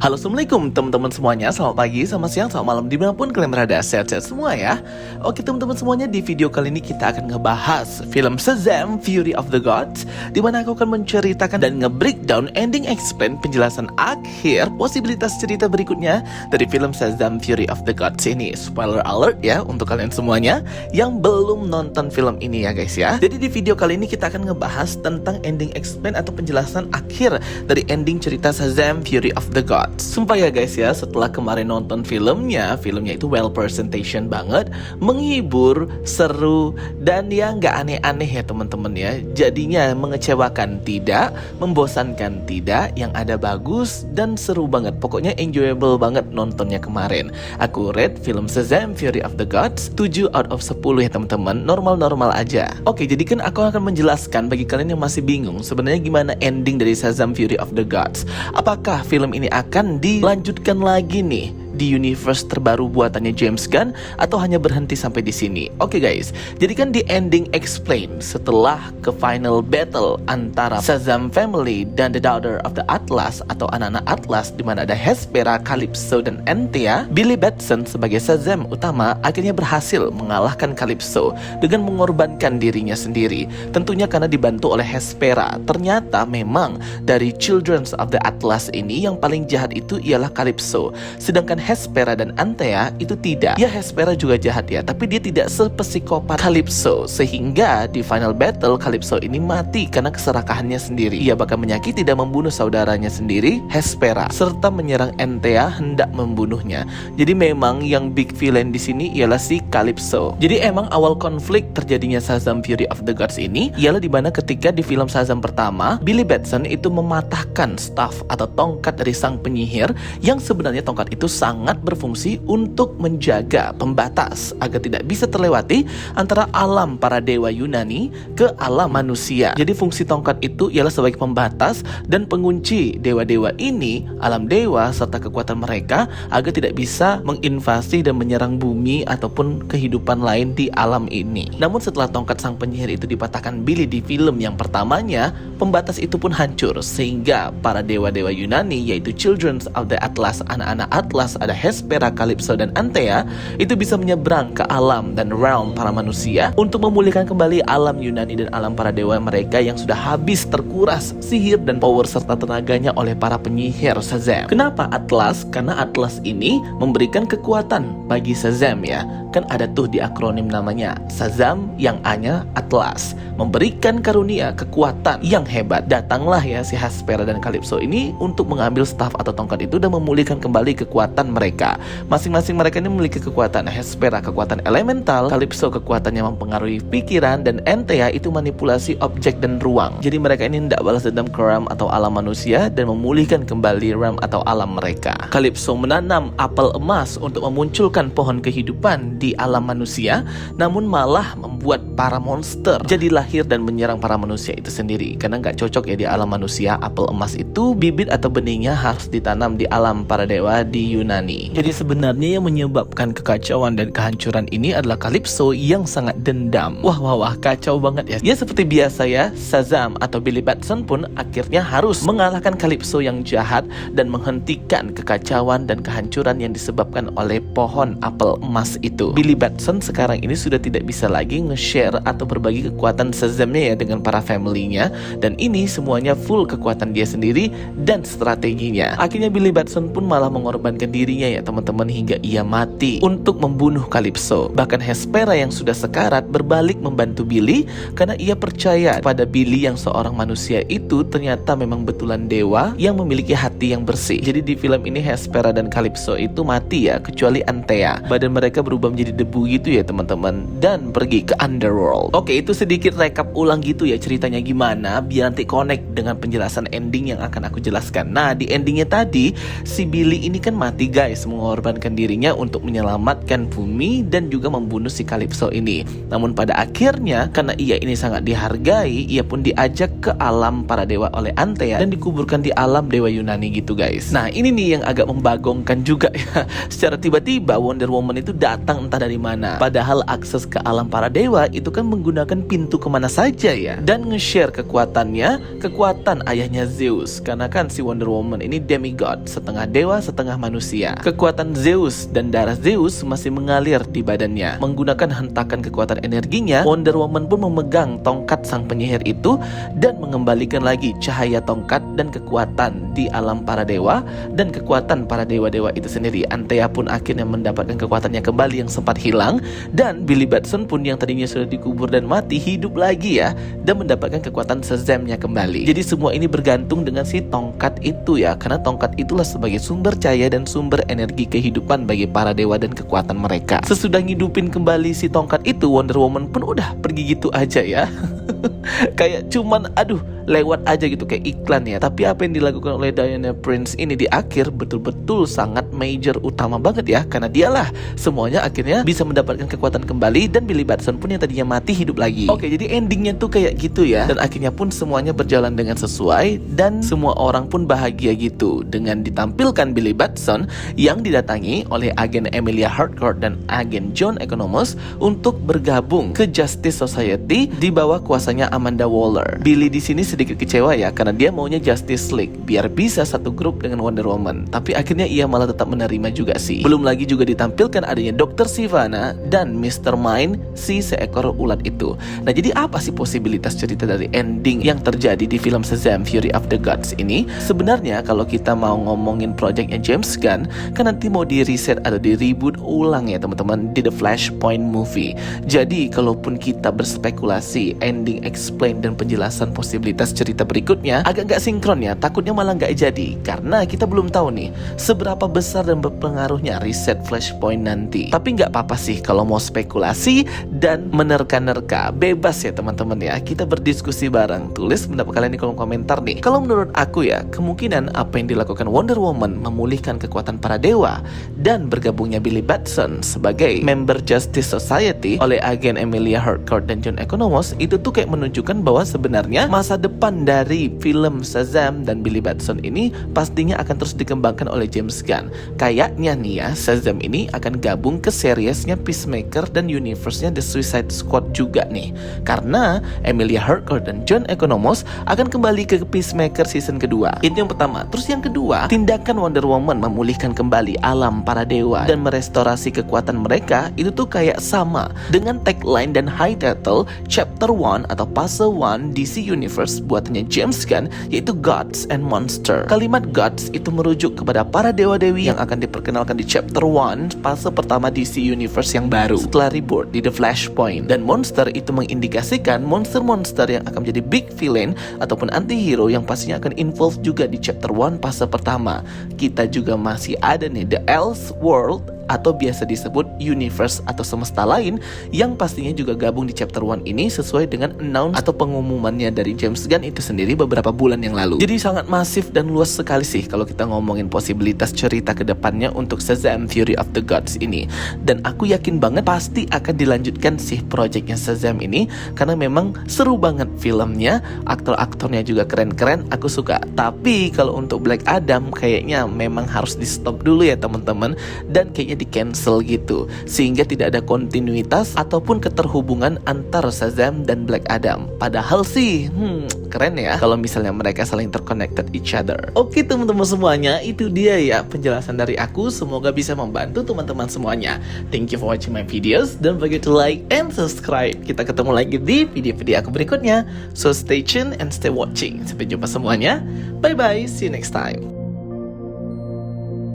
Halo, assalamualaikum teman-teman semuanya. Selamat pagi, selamat siang, selamat malam, dimanapun kalian berada. Sehat-sehat semua ya. Oke teman-teman semuanya, di video kali ini kita akan ngebahas film Shazam Fury of the Gods, dimana aku akan menceritakan dan nge-breakdown ending explain penjelasan akhir posibilitas cerita berikutnya dari film Shazam Fury of the Gods ini. Spoiler alert ya untuk kalian semuanya yang belum nonton film ini ya guys ya. Jadi di video kali ini kita akan ngebahas tentang ending explain atau penjelasan akhir dari ending cerita Shazam Fury of the Gods. Sumpah ya guys ya, setelah kemarin nonton filmnya itu well presentation banget, menghibur, seru, dan ya nggak aneh-aneh ya teman-teman ya. Jadinya mengecewakan tidak, membosankan tidak, yang ada bagus dan seru banget. Pokoknya enjoyable banget nontonnya kemarin. Aku rate film Shazam Fury of the Gods 7 out of 10 ya teman-teman, normal-normal aja. Oke, jadi kan aku akan menjelaskan bagi kalian yang masih bingung sebenarnya gimana ending dari Shazam Fury of the Gods. Apakah film ini akan dilanjutkan lagi nih di universe terbaru buatannya James Gunn atau hanya berhenti sampai di sini? Oke guys, jadi kan di ending explain setelah ke final battle antara Shazam family dan the daughter of the Atlas atau anak-anak Atlas, di mana ada Hespera, Calypso dan Antea, Billy Batson sebagai Shazam utama akhirnya berhasil mengalahkan Calypso dengan mengorbankan dirinya sendiri. Tentunya karena dibantu oleh Hespera. Ternyata memang dari Children of the Atlas ini yang paling jahat itu ialah Calypso, sedangkan Hespera dan Antea itu tidak. Ya Hespera juga jahat ya, tapi dia tidak sepsikopat Calypso, sehingga di final battle Calypso ini mati karena keserakahannya sendiri. Ia bahkan menyakiti dan membunuh saudaranya sendiri, Hespera, serta menyerang Antea hendak membunuhnya. Jadi memang yang big villain di sini ialah si Calypso. Jadi emang awal konflik terjadinya Shazam Fury of the Gods ini ialah di mana ketika di film Shazam pertama, Billy Batson itu mematahkan staff atau tongkat dari sang penyihir, yang sebenarnya tongkat itu sangat berfungsi untuk menjaga pembatas agar tidak bisa terlewati antara alam para dewa Yunani ke alam manusia. Jadi fungsi tongkat itu ialah sebagai pembatas dan pengunci dewa-dewa ini, alam dewa serta kekuatan mereka agar tidak bisa menginvasi dan menyerang bumi ataupun kehidupan lain di alam ini. Namun setelah tongkat sang penyihir itu dipatahkan Billy di film yang pertamanya, pembatas itu pun hancur sehingga para dewa-dewa Yunani yaitu Children of the Atlas, anak-anak Atlas, ada Hespera, Calypso dan Antea, itu bisa menyeberang ke alam dan realm para manusia untuk memulihkan kembali alam Yunani dan alam para dewa mereka yang sudah habis terkuras sihir dan power serta tenaganya oleh para penyihir Shazam. Kenapa Atlas? Karena Atlas ini memberikan kekuatan bagi Shazam ya. Kan ada tuh di akronim namanya Shazam, yang A-nya Atlas, memberikan karunia kekuatan yang hebat. Datanglah ya si Hespera dan Calypso ini untuk mengambil staff atau tongkat itu dan memulihkan kembali kekuatan mereka. Masing-masing mereka ini memiliki kekuatan. Hespera kekuatan elemental, Calypso kekuatan yang mempengaruhi pikiran, dan Antea itu manipulasi objek dan ruang. Jadi mereka ini tidak balas dendam ke realm atau alam manusia dan memulihkan kembali realm atau alam mereka. Calypso menanam apel emas untuk memunculkan pohon kehidupan di alam manusia, namun malah membuat para monster jadi lahir dan menyerang para manusia itu sendiri. Karena nggak cocok ya di alam manusia, apel emas itu bibit atau benihnya harus ditanam di alam para dewa di Yunani. Jadi sebenarnya yang menyebabkan kekacauan dan kehancuran ini adalah Calypso yang sangat dendam. Wah, kacau banget ya. Ya seperti biasa ya, Shazam atau Billy Batson pun akhirnya harus mengalahkan Calypso yang jahat dan menghentikan kekacauan dan kehancuran yang disebabkan oleh pohon apel emas itu. Billy Batson sekarang ini sudah tidak bisa lagi nge-share atau berbagi kekuatan Shazamnya ya dengan para family-nya, dan ini semuanya full kekuatan dia sendiri dan strateginya. Akhirnya Billy Batson pun malah mengorbankan dirinya ya teman-teman hingga ia mati untuk membunuh Calypso. Bahkan Hespera yang sudah sekarat berbalik membantu Billy karena ia percaya pada Billy yang seorang manusia itu ternyata memang betulan dewa yang memiliki hati yang bersih. Jadi di film ini Hespera dan Calypso itu mati ya, kecuali Antea. Badan mereka berubah menjadi debu gitu ya teman-teman, dan pergi ke underworld. Oke, itu sedikit rekap ulang gitu ya ceritanya gimana, biar nanti connect dengan penjelasan ending yang akan aku jelaskan. Nah, di endingnya tadi si Billy ini kan mati guys, mengorbankan dirinya untuk menyelamatkan bumi dan juga membunuh si Calypso ini. Namun pada akhirnya karena ia ini sangat dihargai, ia pun diajak ke alam para dewa oleh Antea dan dikuburkan di alam dewa Yunani gitu guys. Nah ini nih yang agak membagongkan juga ya. Secara tiba-tiba Wonder Woman itu datang entah dari mana. Padahal akses ke alam para dewa itu kan menggunakan pintu kemana saja ya. Dan nge-share kekuatannya, kekuatan ayahnya Zeus. Karena kan si Wonder Woman ini demigod, setengah dewa setengah manusia. Kekuatan Zeus dan darah Zeus masih mengalir di badannya. Menggunakan hentakan kekuatan energinya, Wonder Woman pun memegang tongkat sang penyihir itu dan mengembalikan lagi cahaya tongkat dan kekuatan di alam para dewa dan kekuatan para dewa-dewa itu sendiri. Antea pun akhirnya mendapatkan kekuatannya kembali yang sempat hilang, dan Billy Batson pun yang tadinya sudah dikubur dan mati hidup lagi ya, dan mendapatkan kekuatan Shazam-nya kembali. Jadi semua ini bergantung dengan si tongkat itu ya, karena tongkat itulah sebagai sumber cahaya dan sumber energi kehidupan bagi para dewa dan kekuatan mereka. Sesudah ngidupin kembali si tongkat itu, Wonder Woman pun udah pergi gitu aja ya. Kayak cuman lewat aja gitu kayak iklan ya. Tapi apa yang dilakukan oleh Diana Prince ini di akhir betul-betul sangat major, utama banget ya, karena dialah semuanya akhirnya bisa mendapatkan kekuatan kembali, dan Billy Batson pun yang tadinya mati hidup lagi. Oke, jadi endingnya tuh kayak gitu ya, dan akhirnya pun semuanya berjalan dengan sesuai dan semua orang pun bahagia gitu dengan ditampilkan Billy Batson yang didatangi oleh agen Emilia Harcourt dan agen John Economos untuk bergabung ke Justice Society di bawah kuasanya Amanda Waller. Billy di sini sedikit kecewa ya, karena dia maunya Justice League biar bisa satu grup dengan Wonder Woman, tapi akhirnya ia malah tetap menerima juga sih. Belum lagi juga ditampilkan adanya Dr. Sivana dan Mr. Mind, si seekor ulat itu. Nah, jadi apa sih posibilitas cerita dari ending yang terjadi di film Shazam Fury of the Gods ini? Sebenarnya kalau kita mau ngomongin projectnya James Gunn, kan nanti mau di reset atau di reboot ulang ya teman-teman di The Flashpoint movie. Jadi kalaupun kita berspekulasi ending explain dan penjelasan posibilitas cerita berikutnya agak nggak sinkron ya, takutnya malah nggak jadi, karena kita belum tahu nih seberapa besar dan berpengaruhnya reset Flashpoint nanti. Tapi nggak apa-apa sih kalau mau spekulasi dan menerka-nerka, bebas ya teman-teman ya, kita berdiskusi bareng. Tulis pendapat kalian di kolom komentar nih. Kalau menurut aku ya, kemungkinan apa yang dilakukan Wonder Woman memulihkan kekuatan para dewa dan bergabungnya Billy Batson sebagai member Justice Society oleh agen Emilia Harcourt dan John Economos itu tuh kayak menunjukkan bahwa sebenarnya masa depan dari film Shazam dan Billy Batson ini pastinya akan terus dikembangkan oleh James Gunn. Kayaknya nih ya, Shazam ini akan gabung ke seriesnya Peacemaker dan universe-nya The Suicide Squad juga nih, karena Emilia Harcourt dan John Economos akan kembali ke Peacemaker season kedua. Itu yang pertama. Terus yang kedua, tindakan Wonder Woman memulihkan kembali alam para dewa dan merestorasi kekuatan mereka itu tuh kayak sama dengan tagline dan high title Chapter 1 atau Puzzle 1 DC Universe buatannya James Gunn, yaitu Gods and Monster. Kalimat Gods itu merujuk kepada para dewa-dewi yang akan diperkenalkan di Chapter 1 fase pertama DC Universe yang baru setelah reboot di The Flashpoint, dan Monster itu mengindikasikan monster-monster yang akan menjadi big villain ataupun anti-hero yang pastinya akan involve juga di Chapter 1 fase pertama. Kita juga masih ada nih The Elseworld atau biasa disebut universe atau semesta lain yang pastinya juga gabung di chapter 1 ini sesuai dengan announce atau pengumumannya dari James Gunn itu sendiri beberapa bulan yang lalu. Jadi sangat masif dan luas sekali sih kalau kita ngomongin posibilitas cerita ke depannya untuk Shazam Fury of the Gods ini. Dan aku yakin banget pasti akan dilanjutkan sih projectnya Shazam ini, karena memang seru banget filmnya, aktor-aktornya juga keren-keren, aku suka. Tapi kalau untuk Black Adam kayaknya memang harus di stop dulu ya teman-teman, dan kayaknya di cancel gitu, sehingga tidak ada kontinuitas ataupun keterhubungan antara Shazam dan Black Adam. Padahal sih keren ya kalau misalnya mereka saling terconnected each other. Oke teman-teman semuanya, itu dia ya penjelasan dari aku, semoga bisa membantu teman-teman semuanya. Thank you for watching my videos, don't forget to like and subscribe. Kita ketemu lagi di video-video aku berikutnya, so stay tuned and stay watching. Sampai jumpa semuanya, bye bye, see you next time.